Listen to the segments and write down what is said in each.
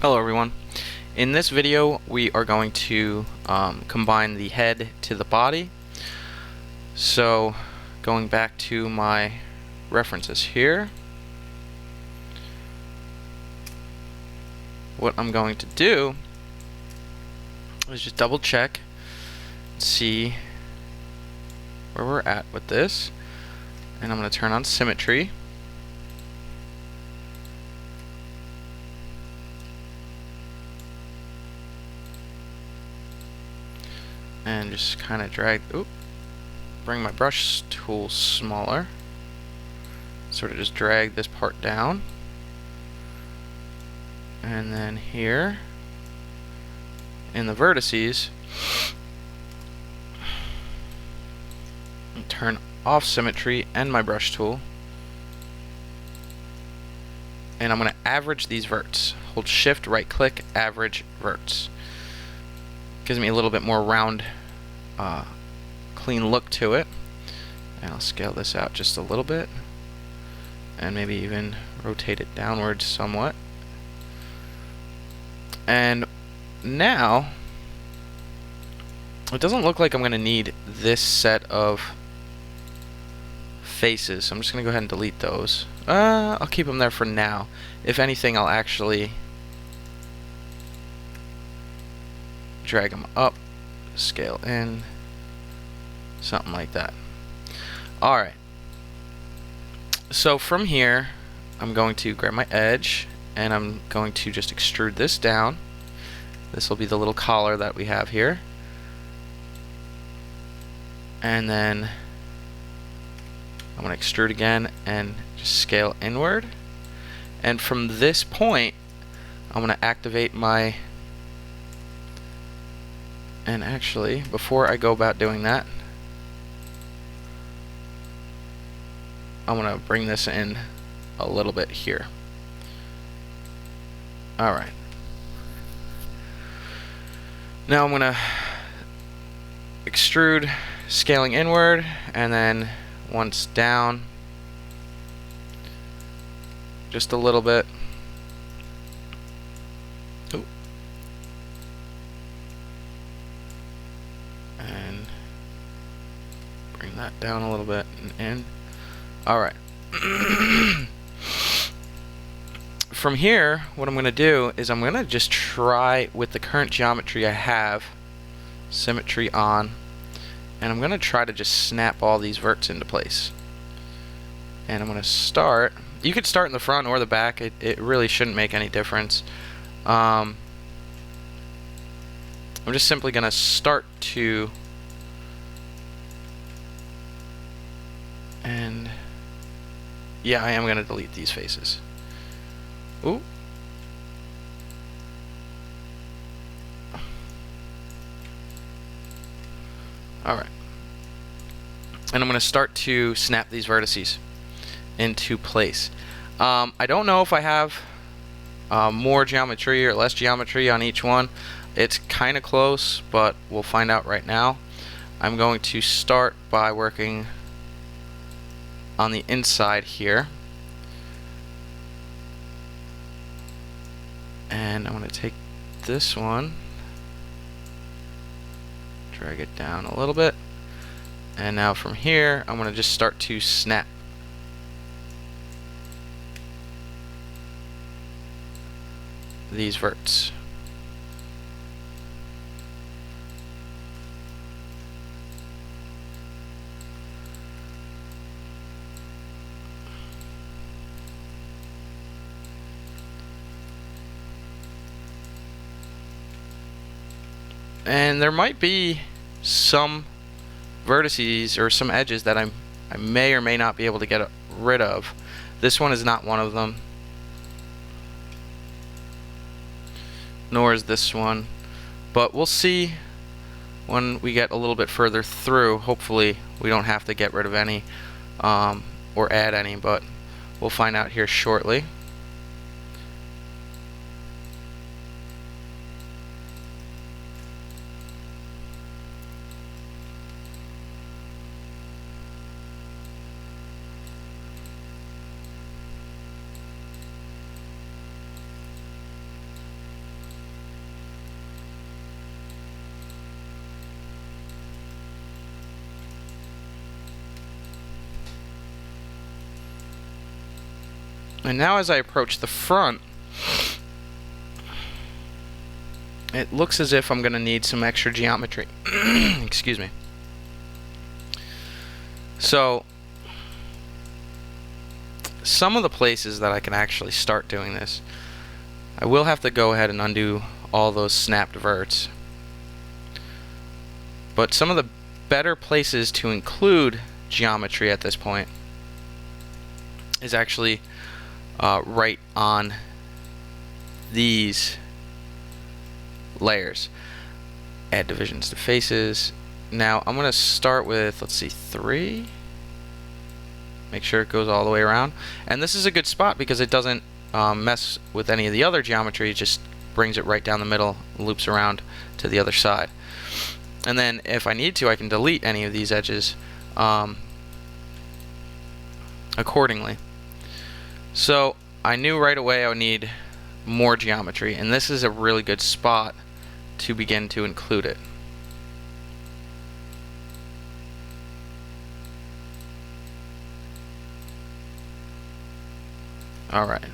Hello everyone. In this video we are going to combine the head to the body. So going back to my references here, what I'm going to do is just double check, see where we're at with this, and I'm going to turn on symmetry. And just kind of bring my brush tool smaller. Sort of just drag this part down. And then here, in the vertices, turn off symmetry and my brush tool. And I'm going to average these verts. Hold shift, right click, average verts. Gives me a little bit more round, clean look to it. And I'll scale this out just a little bit, and maybe even rotate it downwards somewhat. And now it doesn't look like I'm going to need this set of faces, so I'm just going to go ahead and delete those. I'll keep them there for now. If anything, I'll actually drag them up, scale in, something like that. Alright, so from here I'm going to grab my edge and I'm going to just extrude this down. This will be the little collar that we have here, and then I'm going to extrude again and just scale inward. And from this point I'm going to activate my, and actually before I go about doing that, I'm going to bring this in a little bit here. Alright. Now I'm going to extrude, scaling inward, and then once down, just a little bit. Ooh. And bring that down a little bit and in. Alright. From here, what I'm going to do is I'm going to just try with the current geometry I have, symmetry on, and I'm going to try to just snap all these verts into place. And I'm going to start, you could start in the front or the back, it really shouldn't make any difference. I'm just simply going to start to, and yeah, I am going to delete these faces. Ooh. Alright. And I'm going to start to snap these vertices into place. I don't know if I have more geometry or less geometry on each one. It's kind of close, but we'll find out right now. I'm going to start by working on the inside here. And I'm going to take this one, drag it down a little bit, and now from here I'm going to just start to snap these verts. And there might be some vertices or some edges that I may or may not be able to get rid of. This one is not one of them, nor is this one, but we'll see when we get a little bit further through. Hopefully we don't have to get rid of any or add any, but we'll find out here shortly. And now as I approach the front, it looks as if I'm going to need some extra geometry. Excuse me. So, some of the places that I can actually start doing this, I will have to go ahead and undo all those snapped verts. But some of the better places to include geometry at this point is actually right on these layers. Add divisions to faces. Now I'm going to start with, let's see, 3. Make sure it goes all the way around. And this is a good spot because it doesn't mess with any of the other geometry. It just brings it right down the middle, loops around to the other side. And then if I need to, I can delete any of these edges accordingly. So I knew right away I would need more geometry, and this is a really good spot to begin to include it. Alright.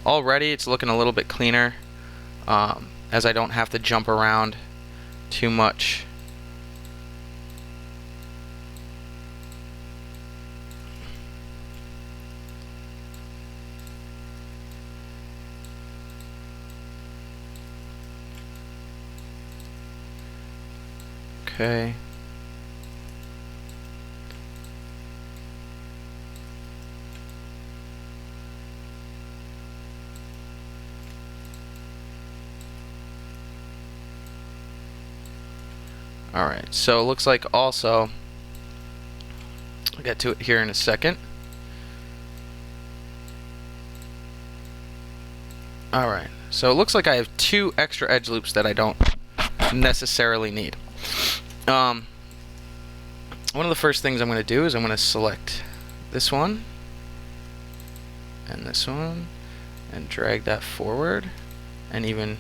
Already it's looking a little bit cleaner, as I don't have to jump around too much. Okay. Alright, so it looks like also, I'll get to it here in a second. Alright, so it looks like I have 2 extra edge loops that I don't necessarily need. One of the first things I'm going to do is I'm going to select this one and this one and drag that forward and even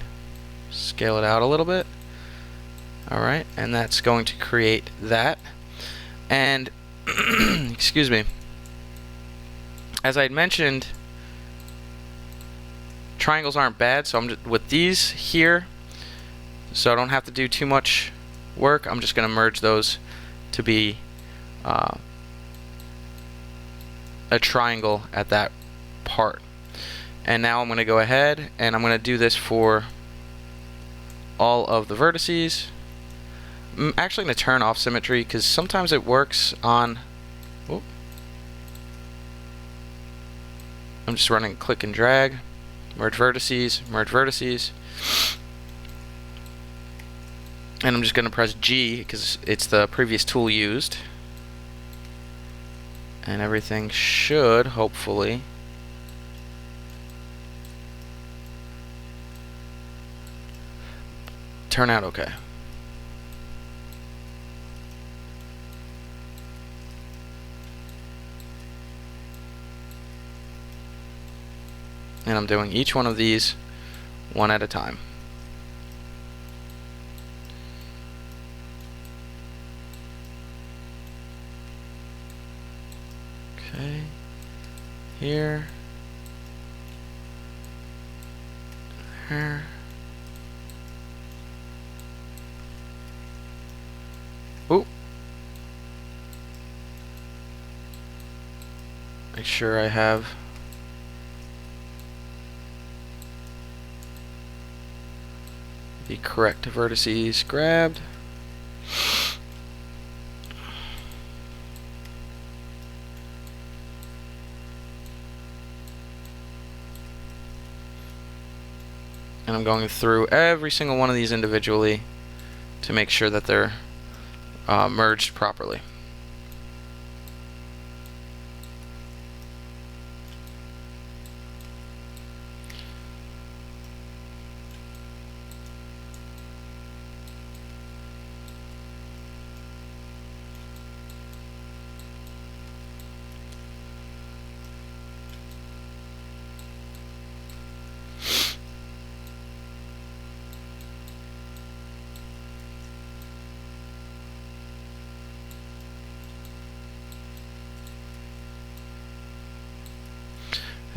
scale it out a little bit. Alright, and that's going to create that. And excuse me, as I had mentioned, triangles aren't bad, so I'm just, with these here, so I don't have to do too much work, I'm just going to merge those to be a triangle at that part. And now I'm going to go ahead and I'm going to do this for all of the vertices. I'm actually going to turn off symmetry because sometimes it works on... Whoop. I'm just running click and drag, merge vertices, and I'm just going to press G because it's the previous tool used, and everything should hopefully turn out okay. And I'm doing each one of these one at a time. Okay, here, here. Ooh. Make sure I have the correct vertices grabbed. And I'm going through every single one of these individually to make sure that they're merged properly.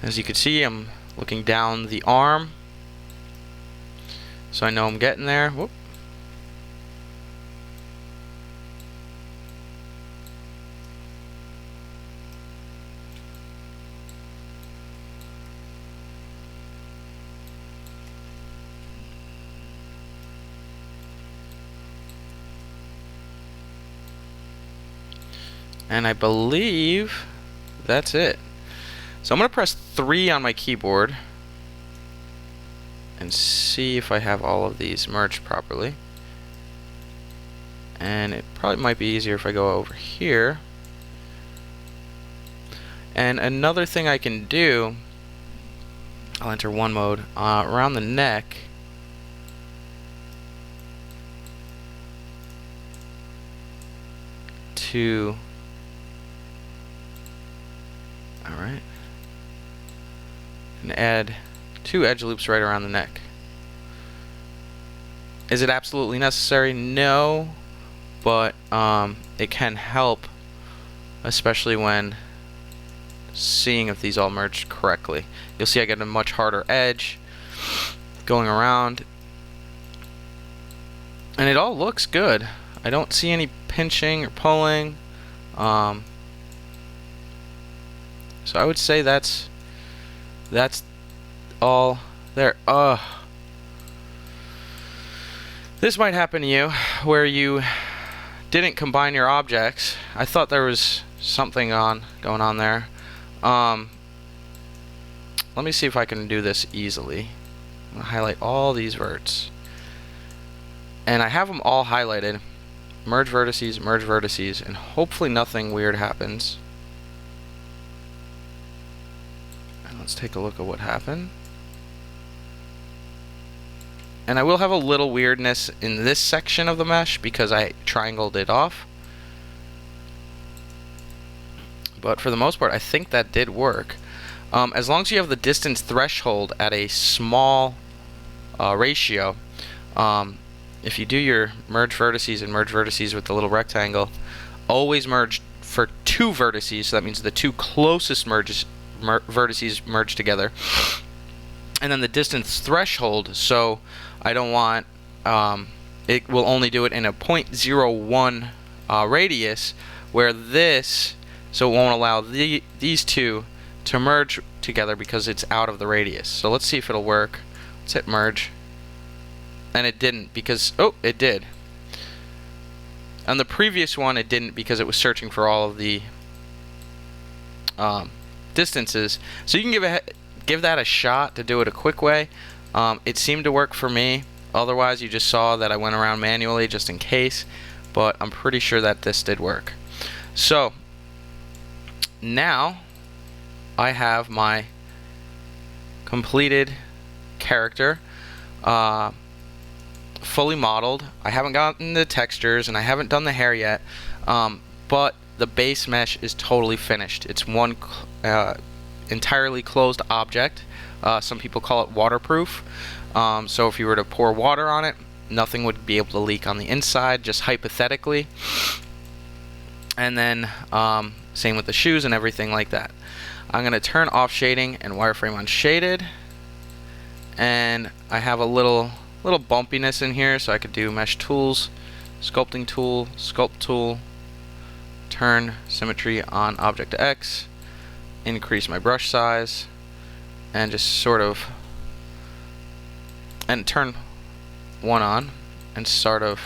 As you can see, I'm looking down the arm, so I know I'm getting there. Whoop. And I believe that's it. So I'm going to press 3 on my keyboard and see if I have all of these merged properly. And it probably might be easier if I go over here. And another thing I can do, I'll enter one mode, around the neck. Alright. And add 2 edge loops right around the neck. Is it absolutely necessary? No, but it can help, especially when seeing if these all merged correctly. You'll see I get a much harder edge going around, and it all looks good. I don't see any pinching or pulling. So I would say that's all there. This might happen to you where you didn't combine your objects. I thought there was something going on there. Let me see if I can do this easily. I'm gonna highlight all these verts, and I have them all highlighted. Merge vertices, and hopefully nothing weird happens. And let's take a look at what happened. And I will have a little weirdness in this section of the mesh because I triangled it off. But for the most part, I think that did work. As long as you have the distance threshold at a small ratio, if you do your merge vertices and merge vertices with the little rectangle, always merge for 2 vertices, so that means the 2 closest vertices merge together. And then the distance threshold, so I don't want, it will only do it in a 0.01 radius, where this, so it won't allow these 2 to merge together because it's out of the radius. So let's see if it'll work. Let's hit merge. And it didn't because, oh, it did. On the previous one, it didn't because it was searching for all of the distances. So you can give that a shot to do it a quick way. It seemed to work for me. Otherwise, you just saw that I went around manually just in case. But I'm pretty sure that this did work. So now I have my completed character. Fully modeled. I haven't gotten the textures and I haven't done the hair yet, but the base mesh is totally finished. It's one entirely closed object. Some people call it waterproof. So if you were to pour water on it, nothing would be able to leak on the inside, just hypothetically. And then same with the shoes and everything like that. I'm going to turn off shading and wireframe on shaded, and I have a little bumpiness in here, so I could do mesh tools, sculpting tool, sculpt tool, turn symmetry on object X, increase my brush size, and just sort of, and turn one on, and sort of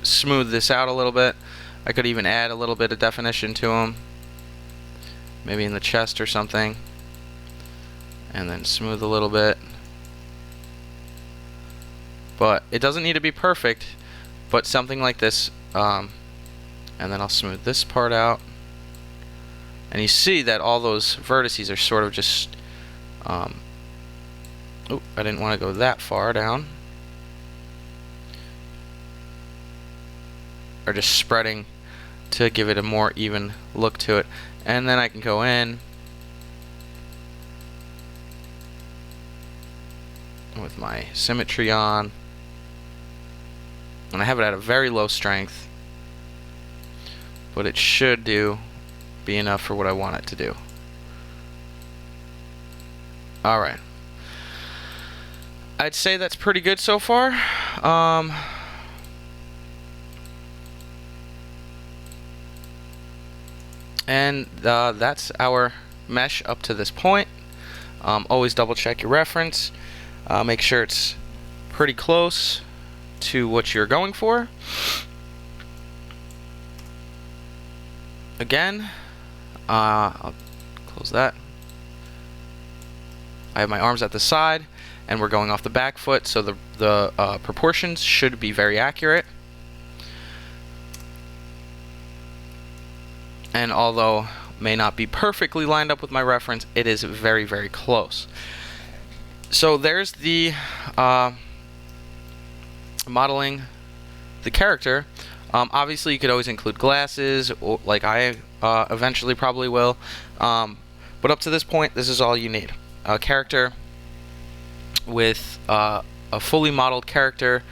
smooth this out a little bit. I could even add a little bit of definition to them, maybe in the chest or something, and then smooth a little bit. But it doesn't need to be perfect, but something like this, and then I'll smooth this part out, and you see that all those vertices are sort of just, oh, I didn't want to go that far down, are just spreading to give it a more even look to it. And then I can go in with my symmetry on, and I have it at a very low strength, but it should be enough for what I want it to do. Alright. I'd say that's pretty good so far. And that's our mesh up to this point. Always double check your reference. Make sure it's pretty close to what you're going for. Again, I'll close that. I have my arms at the side, and we're going off the back foot, so the proportions should be very accurate. And although may not be perfectly lined up with my reference, it is very, very close. So there's the modeling the character. Obviously, you could always include glasses, or, like I eventually probably will. But up to this point, this is all you need. A character with a fully modeled character,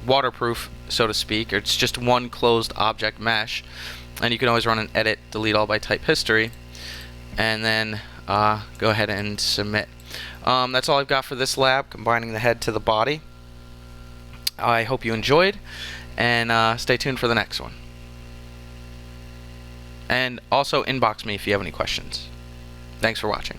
waterproof, so to speak. It's just one closed object mesh. And you can always run an edit, delete all by type history, and then go ahead and submit. That's all I've got for this lab, combining the head to the body. I hope you enjoyed, and stay tuned for the next one. And also inbox me if you have any questions. Thanks for watching.